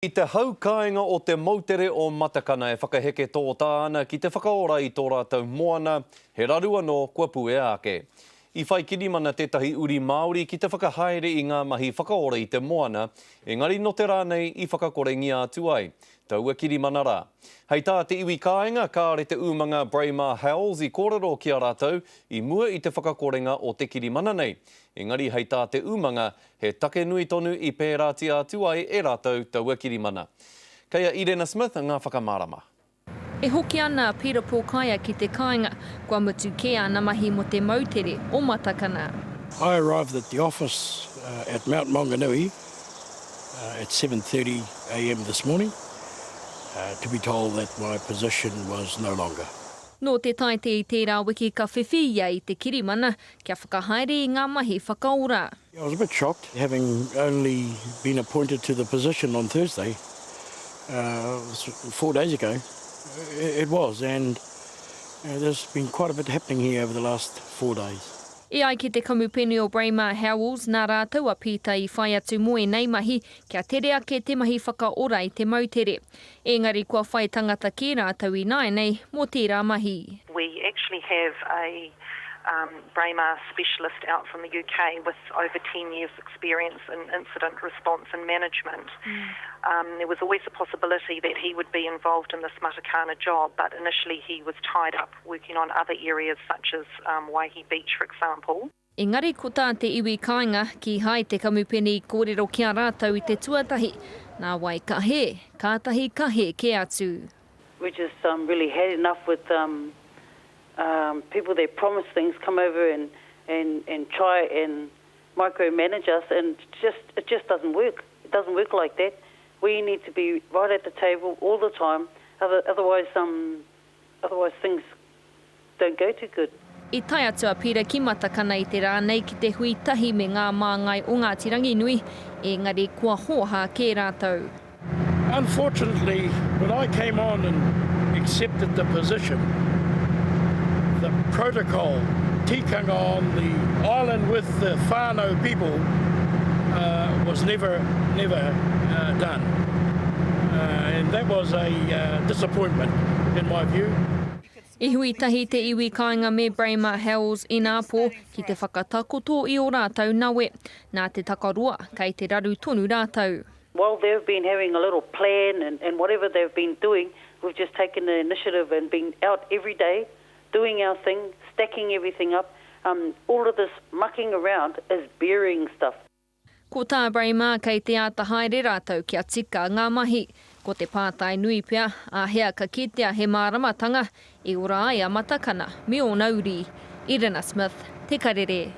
I te haukainga o te mautere o Matakana e whakaheke tō tāna ki te whakaora i tō rātou moana, he raru anō kua pue ake. I whai kiri mana tētahi uri Māori ki te whakahaere i ngā mahi whakaora i te moana, engari no te rānei i whakakorengi atu ai. Taua kiri mana rā. Hei tā te iwi kāinga, kāre te umanga Braemar Howells i kōrero ki a rātou i mua i te whakakorenga o te kiri mana nei. Engari hei tā te umanga, he take nui tonu i pērāti atu ai e rātou taua kiri mana. Kei a Irena Smith ngā whakamārama. E hoki ana Peter Pōkaya ki te kāinga, kua mutu ke ana mahi mo te mautere o Matakana. I arrived at the office at Mount Maunganui at 7:30 a.m. this morning to be told that my position was no longer. No te taite i tērā wiki ka whiwhia i te kirimana, kia whakahaere i ngā mahi whakaora. I was a bit shocked, having only been appointed to the position on Thursday, 4 days ago. It was, and there's been quite a bit happening here over the last 4 days. E ai ki te kamupene o Braemar Howells, nā rātou a pita i whai atu moe nei mahi, kia tere ake te mahi whakaora i te mautere. Engari kua whai tangata ki rātou i nai nei, mō tērā mahi. We actually have a Braemar specialist out from the UK with over 10 years experience in incident response and management. There was always a possibility that he would be involved in this Matakana job, but initially he was tied up working on other areas such as Waihi Beach, for example. Engari ko tā te iwi kāinga ki hai te kamupene i kōrero ki a rātou i te tuatahi, nā wai kahe, kātahi kahe ke atu. We just really had enough with people that promise things, come over and try and micromanage us, and it just doesn't work. It doesn't work like that. We need to be right at the table all the time, otherwise things don't go too good. I tai atu a pira ki Matakana i te rānei ki te hui tahi me ngā māngai o Ngātirangi Nui, engari kua hoha ke rātou. Unfortunately, when I came on and accepted the position, the protocol, tikanga on the island with the whānau people was never done. And that was a disappointment, in my view. I hui tahi te iwi kāinga me Braemar Howells i nā pō ki te whakatakoto i o rātou nawe, nā te takarua kei te raru tonu rātou. While they've been having a little plan and whatever they've been doing, we've just taken the initiative and been out every day, doing our thing, stacking everything up. All of this mucking around is burying stuff. Ko tā Braemar kei te ata haere rātou kia tika ngā mahi. Ko te pātai nui pia, a hea ka kitea he māramatanga, e ora ai a Matakana, me o Nauri. Irena Smith, Te Karere.